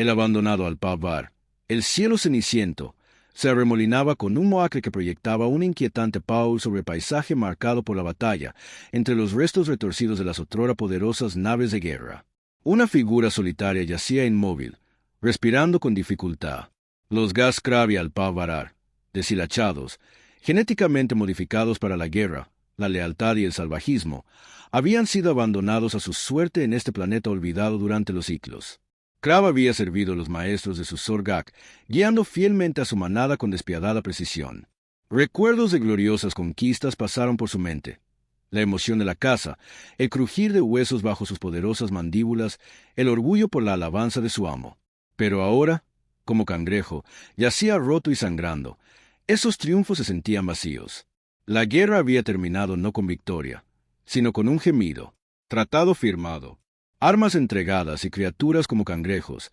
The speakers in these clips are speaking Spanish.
El abandonado al pub bar, el cielo ceniciento, se arremolinaba con un moacre que proyectaba un inquietante paul sobre el paisaje marcado por la batalla entre los restos retorcidos de las otrora poderosas naves de guerra. Una figura solitaria yacía inmóvil, respirando con dificultad. Los gas Krabi al pub varar, deshilachados, genéticamente modificados para la guerra, la lealtad y el salvajismo, habían sido abandonados a su suerte en este planeta olvidado durante los siglos. Krav había servido a los maestros de su Sorgak, guiando fielmente a su manada con despiadada precisión. Recuerdos de gloriosas conquistas pasaron por su mente. La emoción de la caza, el crujir de huesos bajo sus poderosas mandíbulas, el orgullo por la alabanza de su amo. Pero ahora, como cangrejo, yacía roto y sangrando. Esos triunfos se sentían vacíos. La guerra había terminado no con victoria, sino con un gemido. Tratado firmado. Armas entregadas y criaturas como cangrejos,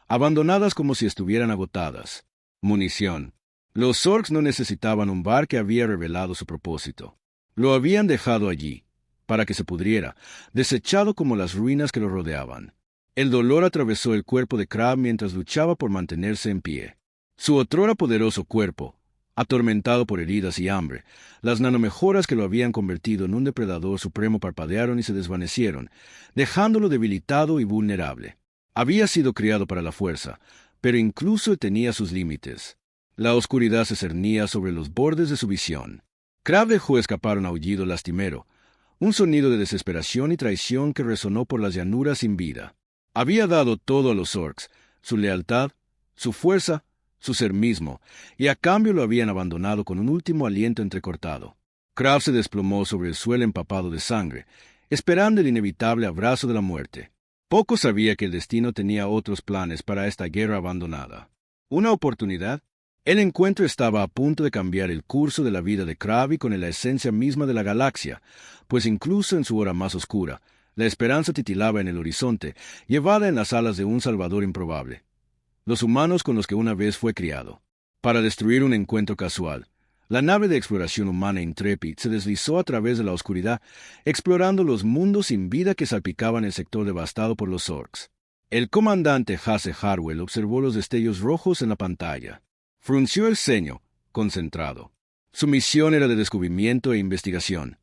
abandonadas como si estuvieran agotadas. Munición. Los Zorks no necesitaban un bar que había revelado su propósito. Lo habían dejado allí, para que se pudriera, desechado como las ruinas que lo rodeaban. El dolor atravesó el cuerpo de Krav mientras luchaba por mantenerse en pie. Su otrora poderoso cuerpo, atormentado por heridas y hambre, las nanomejoras que lo habían convertido en un depredador supremo parpadearon y se desvanecieron, dejándolo debilitado y vulnerable. Había sido criado para la fuerza, pero incluso tenía sus límites. La oscuridad se cernía sobre los bordes de su visión. Krav dejó escapar un aullido lastimero, un sonido de desesperación y traición que resonó por las llanuras sin vida. Había dado todo a los Orcs, su lealtad, su fuerza, su ser mismo, y a cambio lo habían abandonado con un último aliento entrecortado. Krav se desplomó sobre el suelo empapado de sangre, esperando el inevitable abrazo de la muerte. Poco sabía que el destino tenía otros planes para esta guerra abandonada. ¿Una oportunidad? El encuentro estaba a punto de cambiar el curso de la vida de Krav con la esencia misma de la galaxia, pues incluso en su hora más oscura, la esperanza titilaba en el horizonte, llevada en las alas de un salvador improbable. Los humanos con los que una vez fue criado. Para destruir un encuentro casual, la nave de exploración humana Intrepid se deslizó a través de la oscuridad, explorando los mundos sin vida que salpicaban el sector devastado por los Orcs. El comandante Hasse Harwell observó los destellos rojos en la pantalla. Frunció el ceño, concentrado. Su misión era de descubrimiento e investigación.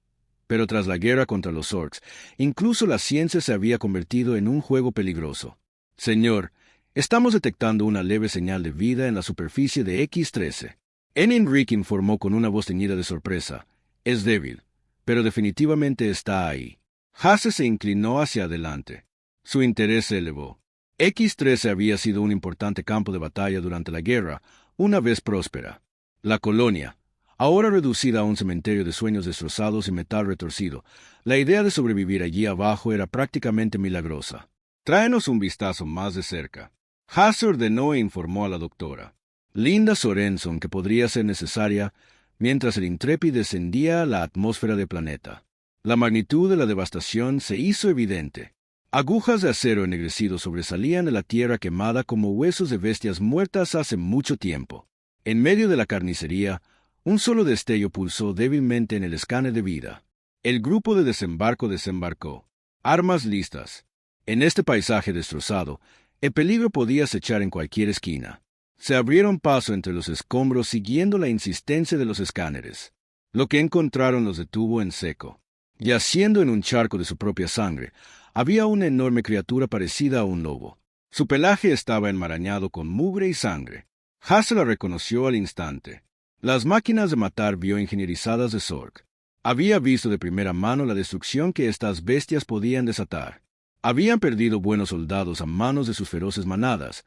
Pero tras la guerra contra los Orcs, incluso la ciencia se había convertido en un juego peligroso. Señor, estamos detectando una leve señal de vida en la superficie de X-13. Enric informó con una voz teñida de sorpresa. Es débil, pero definitivamente está ahí. Hasse se inclinó hacia adelante. Su interés se elevó. X-13 había sido un importante campo de batalla durante la guerra, una vez próspera. La colonia, ahora reducida a un cementerio de sueños destrozados y metal retorcido, la idea de sobrevivir allí abajo era prácticamente milagrosa. Tráenos un vistazo más de cerca. Hasse ordenó e informó a la doctora Linda Sorenson que podría ser necesaria mientras el Intrepid descendía a la atmósfera del planeta. La magnitud de la devastación se hizo evidente. Agujas de acero ennegrecido sobresalían de la tierra quemada como huesos de bestias muertas hace mucho tiempo. En medio de la carnicería, un solo destello pulsó débilmente en el escáner de vida. El grupo de desembarco desembarcó. Armas listas. En este paisaje destrozado, el peligro podía acechar en cualquier esquina. Se abrieron paso entre los escombros siguiendo la insistencia de los escáneres. Lo que encontraron los detuvo en seco. Yaciendo en un charco de su propia sangre, había una enorme criatura parecida a un lobo. Su pelaje estaba enmarañado con mugre y sangre. Hasse la reconoció al instante. Las máquinas de matar bioingenierizadas de Zork. Había visto de primera mano la destrucción que estas bestias podían desatar. Habían perdido buenos soldados a manos de sus feroces manadas,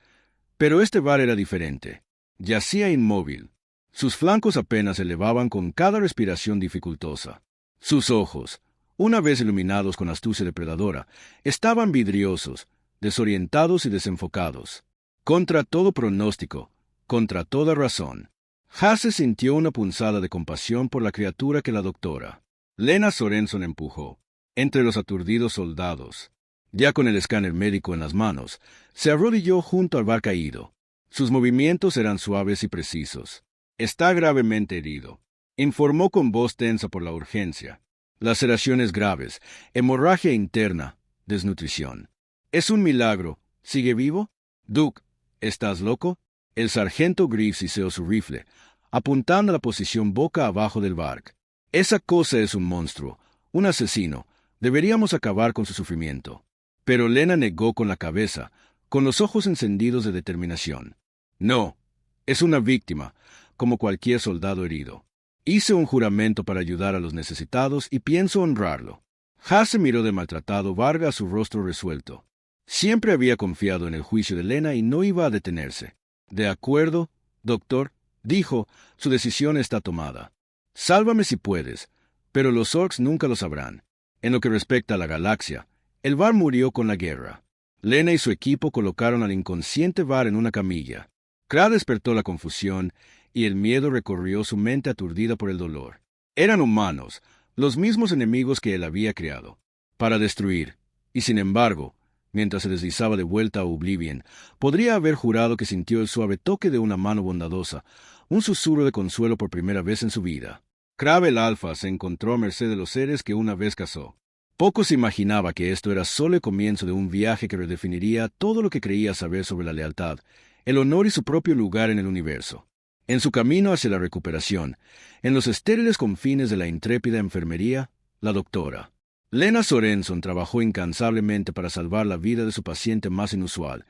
pero este bar era diferente. Yacía inmóvil. Sus flancos apenas se elevaban con cada respiración dificultosa. Sus ojos, una vez iluminados con astucia depredadora, estaban vidriosos, desorientados y desenfocados. Contra todo pronóstico, contra toda razón. Hasse sintió una punzada de compasión por la criatura que la doctora Lena Sorenson empujó. Entre los aturdidos soldados, ya con el escáner médico en las manos, se arrodilló junto al bar caído. Sus movimientos eran suaves y precisos. Está gravemente herido, informó con voz tensa por la urgencia. Laceraciones graves, hemorragia interna, desnutrición. ¿Es un milagro? ¿Sigue vivo? Duke, ¿Estás loco? El sargento Greaves hizeó su rifle, apuntando a la posición boca abajo del Varg. Esa cosa es un monstruo, un asesino. Deberíamos acabar con su sufrimiento. Pero Lena negó con la cabeza, con los ojos encendidos de determinación. No, es una víctima, como cualquier soldado herido. Hice un juramento para ayudar a los necesitados y pienso honrarlo. Hasse miró de maltratado Varg a su rostro resuelto. Siempre había confiado en el juicio de Lena y no iba a detenerse. De acuerdo, doctor, dijo, su decisión está tomada. Sálvame si puedes, pero los orcs nunca lo sabrán. En lo que respecta a la galaxia, el Var murió con la guerra. Lena y su equipo colocaron al inconsciente Var en una camilla. Krag despertó la confusión y el miedo recorrió su mente aturdida por el dolor. Eran humanos, los mismos enemigos que él había creado, para destruir, y sin embargo, mientras se deslizaba de vuelta a Oblivion, podría haber jurado que sintió el suave toque de una mano bondadosa, un susurro de consuelo por primera vez en su vida. Krag el Alfa se encontró a merced de los seres que una vez cazó. Poco se imaginaba que esto era solo el comienzo de un viaje que redefiniría todo lo que creía saber sobre la lealtad, el honor y su propio lugar en el universo. En su camino hacia la recuperación, en los estériles confines de la intrépida enfermería, la doctora Lena Sorenson trabajó incansablemente para salvar la vida de su paciente más inusual,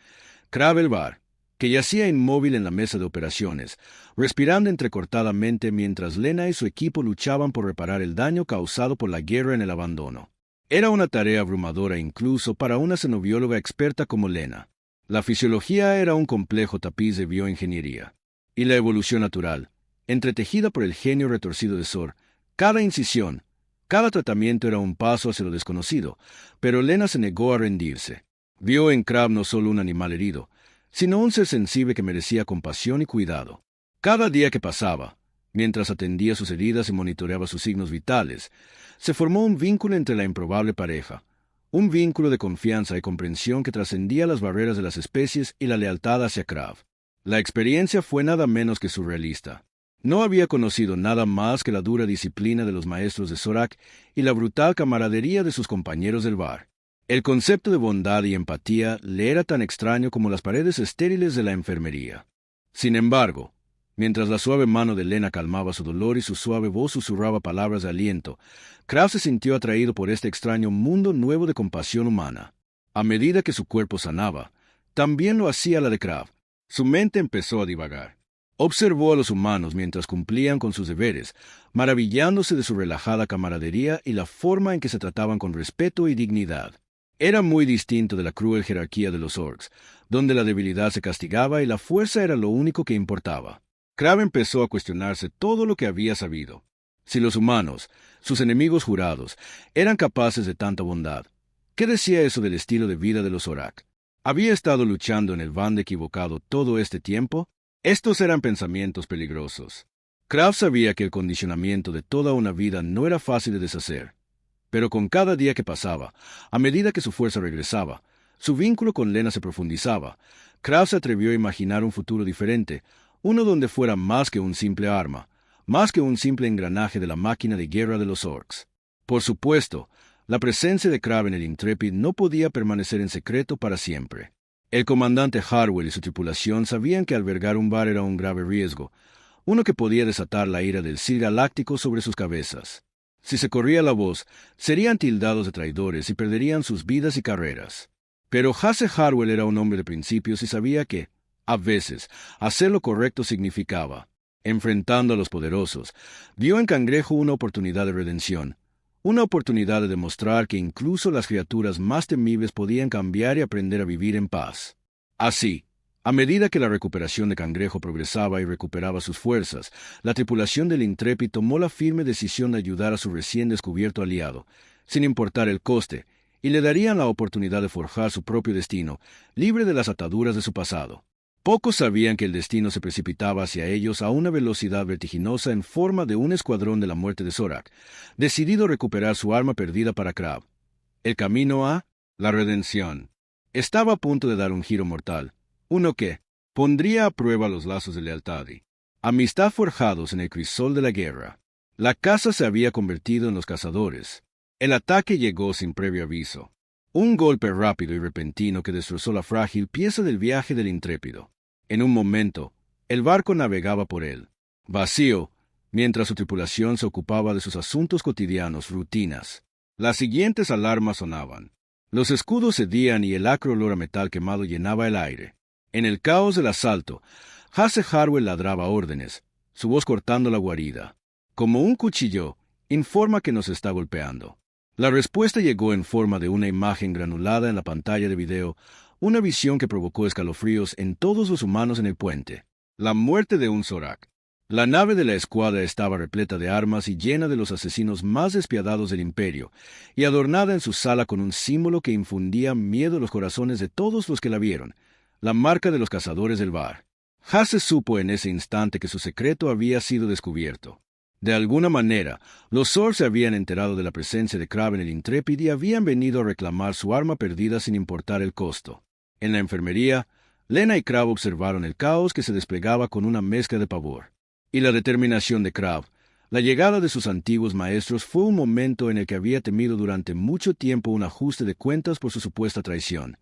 Krag el Var, que yacía inmóvil en la mesa de operaciones, respirando entrecortadamente mientras Lena y su equipo luchaban por reparar el daño causado por la guerra en el abandono. Era una tarea abrumadora incluso para una xenobióloga experta como Lena. La fisiología era un complejo tapiz de bioingeniería. Y la evolución natural, entretejida por el genio retorcido de Zor, cada incisión, cada tratamiento era un paso hacia lo desconocido, pero Lena se negó a rendirse. Vio en Krag no solo un animal herido, sino un ser sensible que merecía compasión y cuidado. Cada día que pasaba, mientras atendía sus heridas y monitoreaba sus signos vitales, se formó un vínculo entre la improbable pareja, un vínculo de confianza y comprensión que trascendía las barreras de las especies y la lealtad hacia Krag. La experiencia fue nada menos que surrealista. No había conocido nada más que la dura disciplina de los maestros de Zorak y la brutal camaradería de sus compañeros del Var. El concepto de bondad y empatía le era tan extraño como las paredes estériles de la enfermería. Sin embargo, mientras la suave mano de Lena calmaba su dolor y su suave voz susurraba palabras de aliento, Krag se sintió atraído por este extraño mundo nuevo de compasión humana. A medida que su cuerpo sanaba, también lo hacía la de Krag. Su mente empezó a divagar. Observó a los humanos mientras cumplían con sus deberes, maravillándose de su relajada camaradería y la forma en que se trataban con respeto y dignidad. Era muy distinto de la cruel jerarquía de los orcs, donde la debilidad se castigaba y la fuerza era lo único que importaba. Krag empezó a cuestionarse todo lo que había sabido. Si los humanos, sus enemigos jurados, eran capaces de tanta bondad, ¿qué decía eso del estilo de vida de los Zorak? ¿Había estado luchando en el bando equivocado todo este tiempo? Estos eran pensamientos peligrosos. Krag sabía que el condicionamiento de toda una vida no era fácil de deshacer. Pero con cada día que pasaba, a medida que su fuerza regresaba, su vínculo con Lena se profundizaba. Krag se atrevió a imaginar un futuro diferente, uno donde fuera más que un simple arma, más que un simple engranaje de la máquina de guerra de los orcs. Por supuesto, la presencia de Krag en el Intrepid no podía permanecer en secreto para siempre. El comandante Harwell y su tripulación sabían que albergar un bar era un grave riesgo, uno que podía desatar la ira del Sith Galáctico sobre sus cabezas. Si se corría la voz, serían tildados de traidores y perderían sus vidas y carreras. Pero Hasse Harwell era un hombre de principios y sabía que, a veces, hacer lo correcto significaba, enfrentando a los poderosos, vio en Cangrejo una oportunidad de redención, una oportunidad de demostrar que incluso las criaturas más temibles podían cambiar y aprender a vivir en paz. Así, a medida que la recuperación de Cangrejo progresaba y recuperaba sus fuerzas, la tripulación del Intrepid tomó la firme decisión de ayudar a su recién descubierto aliado, sin importar el coste, y le darían la oportunidad de forjar su propio destino, libre de las ataduras de su pasado. Pocos sabían que el destino se precipitaba hacia ellos a una velocidad vertiginosa en forma de un escuadrón de la muerte de Zorak, decidido a recuperar su arma perdida para Krag. El camino a la redención estaba a punto de dar un giro mortal, uno que pondría a prueba los lazos de lealtad y amistad forjados en el crisol de la guerra. La caza se había convertido en los cazadores. El ataque llegó sin previo aviso. Un golpe rápido y repentino que destrozó la frágil pieza del viaje del intrépido. En un momento, el barco navegaba por él, vacío, mientras su tripulación se ocupaba de sus asuntos cotidianos, rutinas. Las siguientes alarmas sonaban. Los escudos cedían y el acre olor a metal quemado llenaba el aire. En el caos del asalto, Hasse Harwell ladraba órdenes, su voz cortando la guarida. Como un cuchillo, informa que nos está golpeando. La respuesta llegó en forma de una imagen granulada en la pantalla de video, una visión que provocó escalofríos en todos los humanos en el puente. La muerte de un Zorak. La nave de la escuadra estaba repleta de armas y llena de los asesinos más despiadados del imperio, y adornada en su sala con un símbolo que infundía miedo a los corazones de todos los que la vieron, la marca de los cazadores del Var. Hasse supo en ese instante que su secreto había sido descubierto. De alguna manera, los Zorg se habían enterado de la presencia de Krav en el Intrépid y habían venido a reclamar su arma perdida sin importar el costo. En la enfermería, Lena y Krav observaron el caos que se desplegaba con una mezcla de pavor. Y la determinación de Krav. La llegada de sus antiguos maestros fue un momento en el que había temido durante mucho tiempo un ajuste de cuentas por su supuesta traición.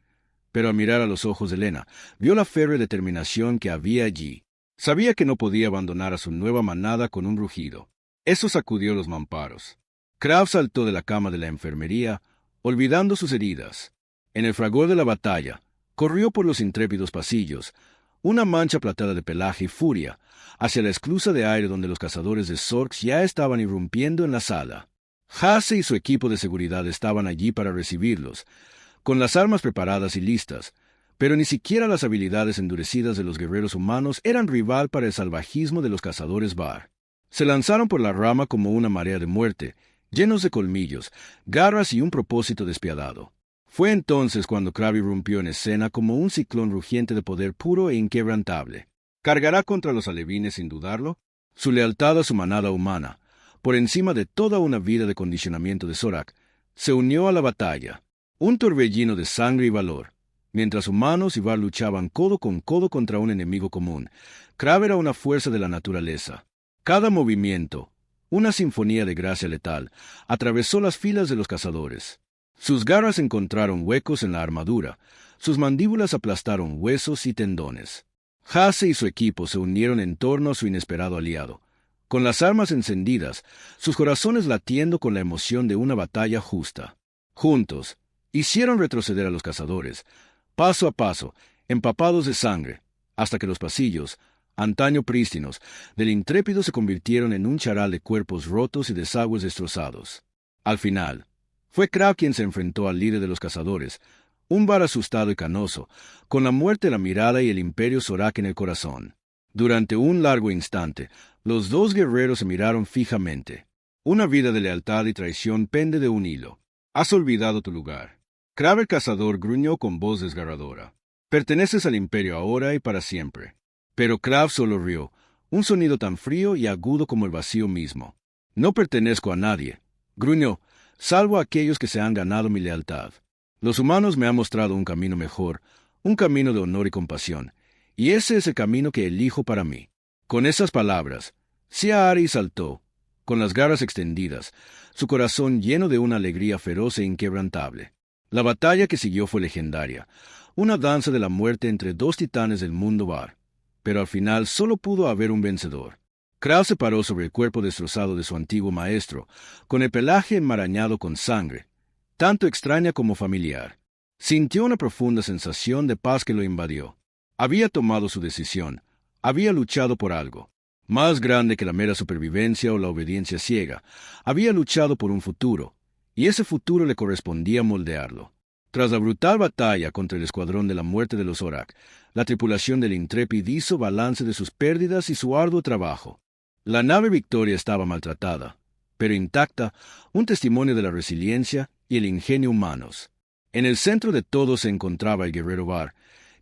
Pero al mirar a los ojos de Lena, vio la férrea determinación que había allí. Sabía que no podía abandonar a su nueva manada con un rugido. Eso sacudió los mamparos. Krav saltó de la cama de la enfermería, olvidando sus heridas. En el fragor de la batalla, corrió por los intrépidos pasillos, una mancha plateada de pelaje y furia, hacia la esclusa de aire donde los cazadores de Zorks ya estaban irrumpiendo en la sala. Hasse y su equipo de seguridad estaban allí para recibirlos, con las armas preparadas y listas, pero ni siquiera las habilidades endurecidas de los guerreros humanos eran rival para el salvajismo de los cazadores Var. Se lanzaron por la rama como una marea de muerte, llenos de colmillos, garras y un propósito despiadado. Fue entonces cuando Krav irrumpió en escena como un ciclón rugiente de poder puro e inquebrantable. ¿Cargará contra los alevines sin dudarlo? Su lealtad a su manada humana, por encima de toda una vida de condicionamiento de Zorak, se unió a la batalla, un torbellino de sangre y valor. Mientras humanos y Var luchaban codo con codo contra un enemigo común, Krav era una fuerza de la naturaleza. Cada movimiento, una sinfonía de gracia letal, atravesó las filas de los cazadores. Sus garras encontraron huecos en la armadura, sus mandíbulas aplastaron huesos y tendones. Hasse y su equipo se unieron en torno a su inesperado aliado, con las armas encendidas, sus corazones latiendo con la emoción de una batalla justa. Juntos, hicieron retroceder a los cazadores, paso a paso, empapados de sangre, hasta que los pasillos, antaño prístinos, del Intrépido se convirtieron en un charal de cuerpos rotos y desagües destrozados. Al final, fue Krav quien se enfrentó al líder de los cazadores, un Var asustado y canoso, con la muerte en la mirada y el imperio Zorak en el corazón. Durante un largo instante, los dos guerreros se miraron fijamente. Una vida de lealtad y traición pende de un hilo. Has olvidado tu lugar. Krav el cazador gruñó con voz desgarradora. Perteneces al imperio ahora y para siempre. Pero Krav solo rió, un sonido tan frío y agudo como el vacío mismo. No pertenezco a nadie, gruñó, salvo a aquellos que se han ganado mi lealtad. Los humanos me han mostrado un camino mejor, un camino de honor y compasión, y ese es el camino que elijo para mí. Con esas palabras, Siari saltó, con las garras extendidas, su corazón lleno de una alegría feroz e inquebrantable. La batalla que siguió fue legendaria, una danza de la muerte entre dos titanes del mundo Var, pero al final solo pudo haber un vencedor. Krav se paró sobre el cuerpo destrozado de su antiguo maestro, con el pelaje enmarañado con sangre, tanto extraña como familiar. Sintió una profunda sensación de paz que lo invadió. Había tomado su decisión, había luchado por algo, más grande que la mera supervivencia o la obediencia ciega, había luchado por un futuro, y ese futuro le correspondía moldearlo. Tras la brutal batalla contra el escuadrón de la muerte de los Zorak, la tripulación del Intrépid hizo balance de sus pérdidas y su arduo trabajo. La nave Victoria estaba maltratada, pero intacta, un testimonio de la resiliencia y el ingenio humanos. En el centro de todo se encontraba el guerrero Var,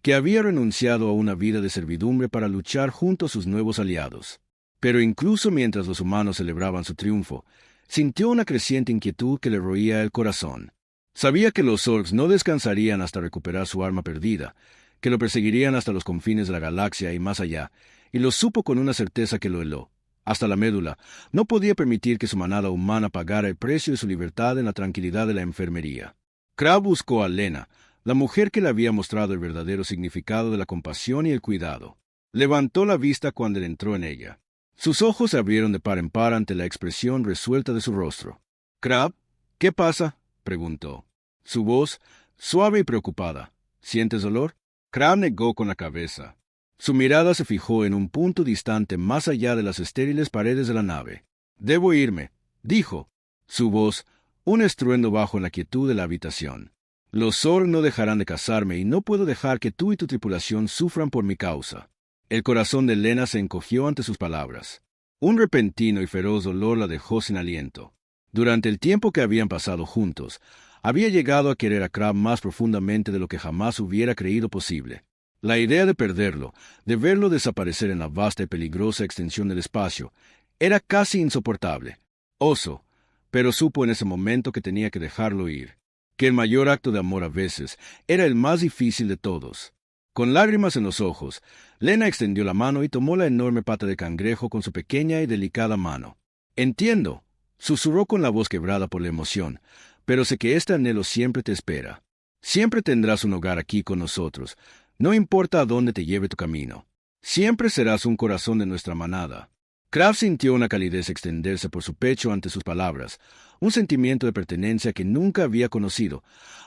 que había renunciado a una vida de servidumbre para luchar junto a sus nuevos aliados. Pero incluso mientras los humanos celebraban su triunfo, sintió una creciente inquietud que le roía el corazón. Sabía que los Zorgs no descansarían hasta recuperar su arma perdida, que lo perseguirían hasta los confines de la galaxia y más allá, y lo supo con una certeza que lo heló. Hasta la médula, no podía permitir que su manada humana pagara el precio de su libertad en la tranquilidad de la enfermería. Krav buscó a Lena, la mujer que le había mostrado el verdadero significado de la compasión y el cuidado. Levantó la vista cuando él entró en ella. Sus ojos se abrieron de par en par ante la expresión resuelta de su rostro. —Crabbe, ¿qué pasa? —preguntó. Su voz, suave y preocupada. —¿Sientes dolor? Crabbe negó con la cabeza. Su mirada se fijó en un punto distante más allá de las estériles paredes de la nave. —Debo irme —dijo. Su voz, un estruendo bajo en la quietud de la habitación. Los Zorg no dejarán de cazarme y no puedo dejar que tú y tu tripulación sufran por mi causa. El corazón de Lena se encogió ante sus palabras. Un repentino y feroz dolor la dejó sin aliento. Durante el tiempo que habían pasado juntos, había llegado a querer a Crabbe más profundamente de lo que jamás hubiera creído posible. La idea de perderlo, de verlo desaparecer en la vasta y peligrosa extensión del espacio, era casi insoportable. Oso, pero supo en ese momento que tenía que dejarlo ir, que el mayor acto de amor a veces era el más difícil de todos. Con lágrimas en los ojos, Lena extendió la mano y tomó la enorme pata de cangrejo con su pequeña y delicada mano. —Entiendo —susurró con la voz quebrada por la emoción—, pero sé que este anhelo siempre te espera. Siempre tendrás un hogar aquí con nosotros, no importa a dónde te lleve tu camino. Siempre serás un corazón de nuestra manada. Crabbe sintió una calidez extenderse por su pecho ante sus palabras, un sentimiento de pertenencia que nunca había conocido,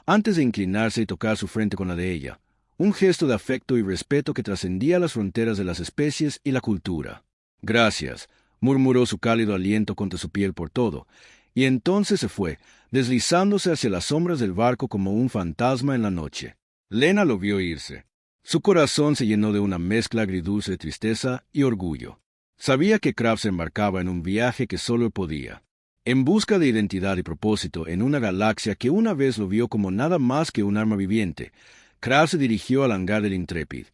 antes de inclinarse y tocar su frente con la de ella, un gesto de afecto y respeto que trascendía las fronteras de las especies y la cultura. —Gracias —murmuró su cálido aliento contra su piel por todo, y entonces se fue, deslizándose hacia las sombras del barco como un fantasma en la noche. Lena lo vio irse. Su corazón se llenó de una mezcla agridulce de tristeza y orgullo. Sabía que Crabbe se embarcaba en un viaje que solo él podía, en busca de identidad y propósito en una galaxia que una vez lo vio como nada más que un arma viviente. Crabbe se dirigió al hangar del Intrepid.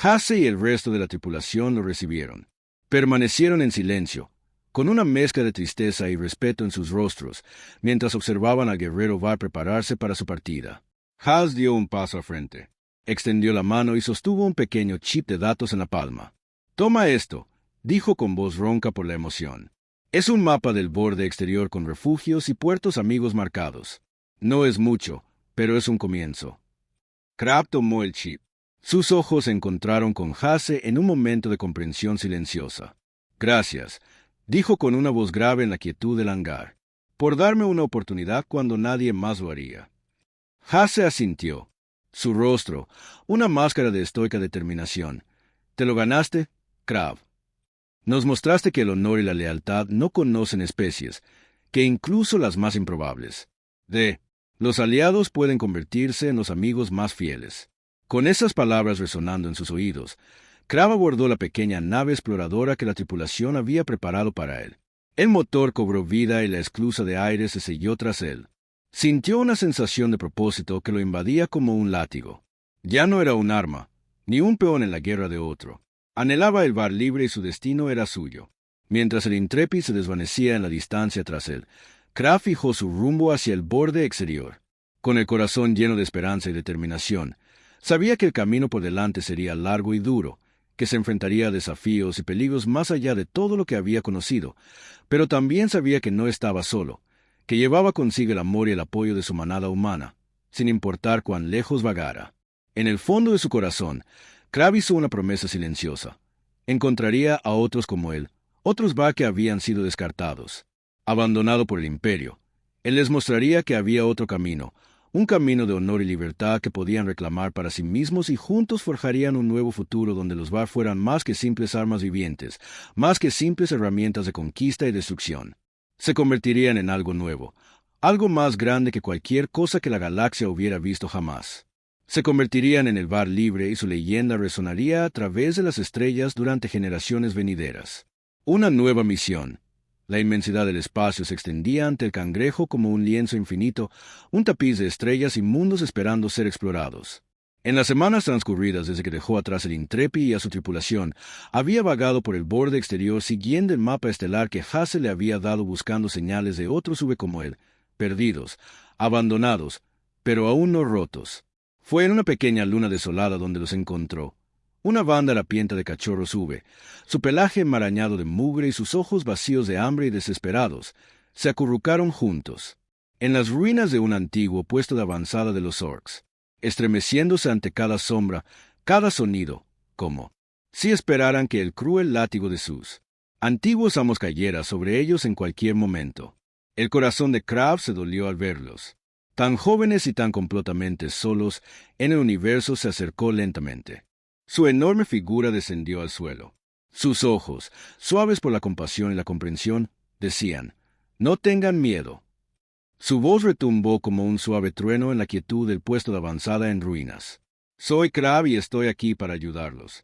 Hasse y el resto de la tripulación lo recibieron. Permanecieron en silencio, con una mezcla de tristeza y respeto en sus rostros, mientras observaban al guerrero Var prepararse para su partida. Hasse dio un paso al frente, extendió la mano y sostuvo un pequeño chip de datos en la palma. —Toma esto —dijo con voz ronca por la emoción. Es un mapa del borde exterior con refugios y puertos amigos marcados. No es mucho, pero es un comienzo. Crabbe tomó el chip. Sus ojos se encontraron con Hasse en un momento de comprensión silenciosa. —Gracias —dijo con una voz grave en la quietud del hangar—, por darme una oportunidad cuando nadie más lo haría. Hasse asintió. Su rostro, una máscara de estoica determinación. —¿Te lo ganaste, Crabbe? Nos mostraste que el honor y la lealtad no conocen especies, que incluso las más improbables. Los aliados pueden convertirse en los amigos más fieles. Con esas palabras resonando en sus oídos, Crabbe abordó la pequeña nave exploradora que la tripulación había preparado para él. El motor cobró vida y la esclusa de aire se selló tras él. Sintió una sensación de propósito que lo invadía como un látigo. Ya no era un arma, ni un peón en la guerra de otro. Anhelaba el bar libre y su destino era suyo. Mientras el Intrepid se desvanecía en la distancia tras él, Crabbe fijó su rumbo hacia el borde exterior. Con el corazón lleno de esperanza y determinación, sabía que el camino por delante sería largo y duro, que se enfrentaría a desafíos y peligros más allá de todo lo que había conocido, pero también sabía que no estaba solo, que llevaba consigo el amor y el apoyo de su manada humana, sin importar cuán lejos vagara. En el fondo de su corazón, Crabbe hizo una promesa silenciosa. Encontraría a otros como él, otros Var que habían sido descartados, abandonado por el Imperio. Él les mostraría que había otro camino, un camino de honor y libertad que podían reclamar para sí mismos y juntos forjarían un nuevo futuro donde los Var fueran más que simples armas vivientes, más que simples herramientas de conquista y destrucción. Se convertirían en algo nuevo, algo más grande que cualquier cosa que la galaxia hubiera visto jamás. Se convertirían en el Var libre y su leyenda resonaría a través de las estrellas durante generaciones venideras. Una nueva misión. La inmensidad del espacio se extendía ante el cangrejo como un lienzo infinito, un tapiz de estrellas y mundos esperando ser explorados. En las semanas transcurridas desde que dejó atrás el Intrepid y a su tripulación, había vagado por el borde exterior siguiendo el mapa estelar que Hasse le había dado buscando señales de otros V como él, perdidos, abandonados, pero aún no rotos. Fue en una pequeña luna desolada donde los encontró. Una banda harapienta de cachorros V, su pelaje enmarañado de mugre y sus ojos vacíos de hambre y desesperados, se acurrucaron juntos, en las ruinas de un antiguo puesto de avanzada de los Orcs. estremeciéndose ante cada sombra, cada sonido, como si esperaran que el cruel látigo de sus antiguos amos cayera sobre ellos en cualquier momento. El corazón de Crabbe se dolió al verlos. Tan jóvenes y tan completamente solos en el universo, se acercó lentamente. Su enorme figura descendió al suelo. Sus ojos, suaves por la compasión y la comprensión, decían: «No tengan miedo». Su voz retumbó como un suave trueno en la quietud del puesto de avanzada en ruinas. «Soy Crabbe y estoy aquí para ayudarlos».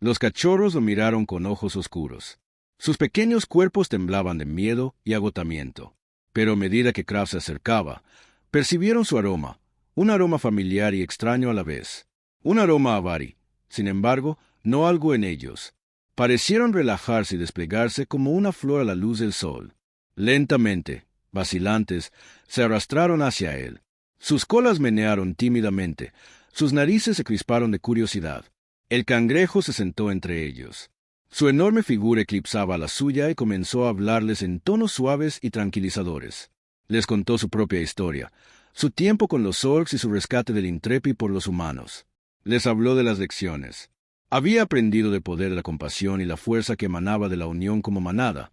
Los cachorros lo miraron con ojos oscuros. Sus pequeños cuerpos temblaban de miedo y agotamiento. Pero a medida que Crabbe se acercaba, percibieron su aroma, un aroma familiar y extraño a la vez. Un aroma avari, sin embargo, no algo en ellos. Parecieron relajarse y desplegarse como una flor a la luz del sol. Lentamente, vacilantes, se arrastraron hacia él. Sus colas menearon tímidamente, sus narices se crisparon de curiosidad. El cangrejo se sentó entre ellos. Su enorme figura eclipsaba la suya y comenzó a hablarles en tonos suaves y tranquilizadores. Les contó su propia historia, su tiempo con los orcs y su rescate del Intrepi por los humanos. Les habló de las lecciones. Había aprendido del poder de la compasión y la fuerza que emanaba de la unión como manada,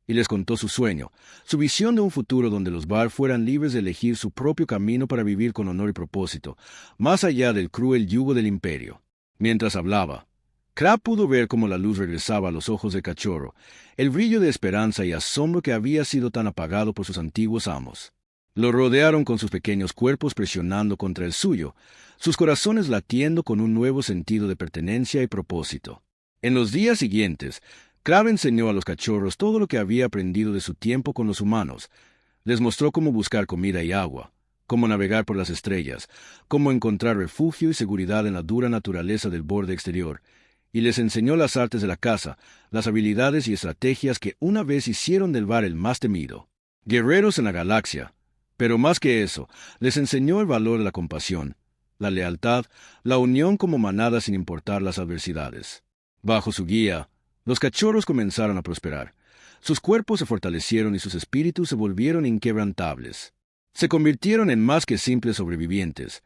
y les contó su sueño, su visión de un futuro donde los Var fueran libres de elegir su propio camino para vivir con honor y propósito, más allá del cruel yugo del imperio. Mientras hablaba, Crabbe pudo ver cómo la luz regresaba a los ojos del cachorro, el brillo de esperanza y asombro que había sido tan apagado por sus antiguos amos. Lo rodearon con sus pequeños cuerpos presionando contra el suyo, sus corazones latiendo con un nuevo sentido de pertenencia y propósito. En los días siguientes, Crabbe enseñó a los cachorros todo lo que había aprendido de su tiempo con los humanos. Les mostró cómo buscar comida y agua, cómo navegar por las estrellas, cómo encontrar refugio y seguridad en la dura naturaleza del borde exterior, y les enseñó las artes de la caza, las habilidades y estrategias que una vez hicieron del Var el más temido. Guerreros en la galaxia. Pero más que eso, les enseñó el valor de la compasión, la lealtad, la unión como manada sin importar las adversidades. Bajo su guía, los cachorros comenzaron a prosperar. Sus cuerpos se fortalecieron y sus espíritus se volvieron inquebrantables. Se convirtieron en más que simples sobrevivientes.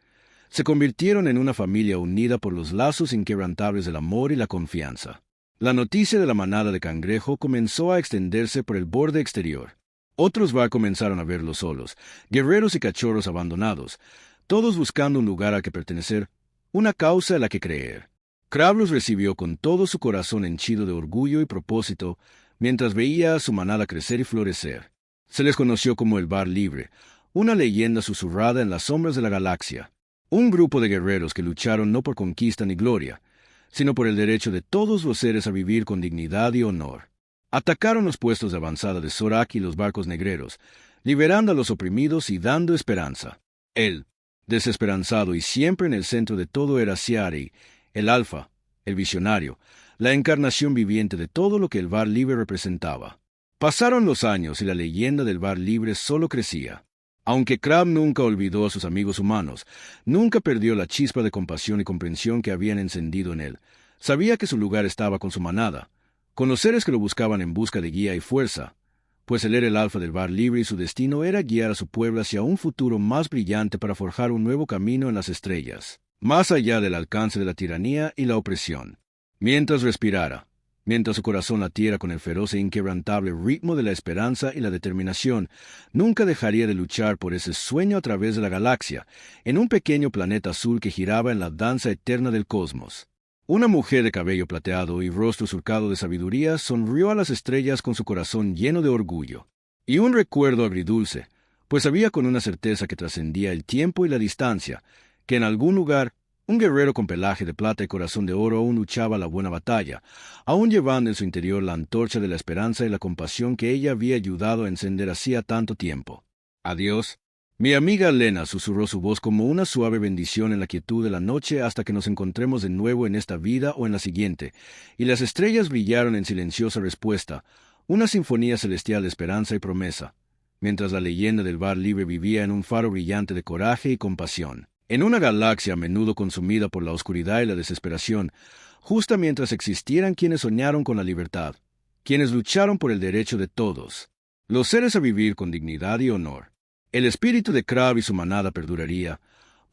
Se convirtieron en una familia unida por los lazos inquebrantables del amor y la confianza. La noticia de la manada de cangrejo comenzó a extenderse por el borde exterior. Otros Var comenzaron a verlos solos, guerreros y cachorros abandonados, todos buscando un lugar al que pertenecer, una causa en la que creer. Crabbe los recibió con todo su corazón henchido de orgullo y propósito, mientras veía a su manada crecer y florecer. Se les conoció como el Var Libre, una leyenda susurrada en las sombras de la galaxia. Un grupo de guerreros que lucharon no por conquista ni gloria, sino por el derecho de todos los seres a vivir con dignidad y honor. Atacaron los puestos de avanzada de Zorak y los barcos negreros, liberando a los oprimidos y dando esperanza. Él, desesperanzado y siempre en el centro de todo, era Ciari, el Alfa, el visionario, la encarnación viviente de todo lo que el Var Libre representaba. Pasaron los años y la leyenda del Var Libre solo crecía. Aunque Crabbe nunca olvidó a sus amigos humanos, nunca perdió la chispa de compasión y comprensión que habían encendido en él. Sabía que su lugar estaba con su manada, con los seres que lo buscaban en busca de guía y fuerza, pues él era el alfa del Var Libre y su destino era guiar a su pueblo hacia un futuro más brillante para forjar un nuevo camino en las estrellas, más allá del alcance de la tiranía y la opresión. Mientras respirara, mientras su corazón latiera con el feroz e inquebrantable ritmo de la esperanza y la determinación, nunca dejaría de luchar por ese sueño a través de la galaxia, en un pequeño planeta azul que giraba en la danza eterna del cosmos. Una mujer de cabello plateado y rostro surcado de sabiduría sonrió a las estrellas con su corazón lleno de orgullo. Y un recuerdo agridulce, pues sabía con una certeza que trascendía el tiempo y la distancia, que en algún lugar un guerrero con pelaje de plata y corazón de oro aún luchaba la buena batalla, aún llevando en su interior la antorcha de la esperanza y la compasión que ella había ayudado a encender hacía tanto tiempo. «Adiós». Mi amiga Lena susurró su voz como una suave bendición en la quietud de la noche hasta que nos encontremos de nuevo en esta vida o en la siguiente, y las estrellas brillaron en silenciosa respuesta, una sinfonía celestial de esperanza y promesa, mientras la leyenda del Var Libre vivía en un faro brillante de coraje y compasión. En una galaxia a menudo consumida por la oscuridad y la desesperación, justo mientras existieran quienes soñaron con la libertad, quienes lucharon por el derecho de todos, los seres a vivir con dignidad y honor. El espíritu de Crabbe y su manada perduraría,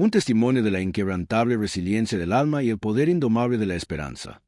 un testimonio de la inquebrantable resiliencia del alma y el poder indomable de la esperanza.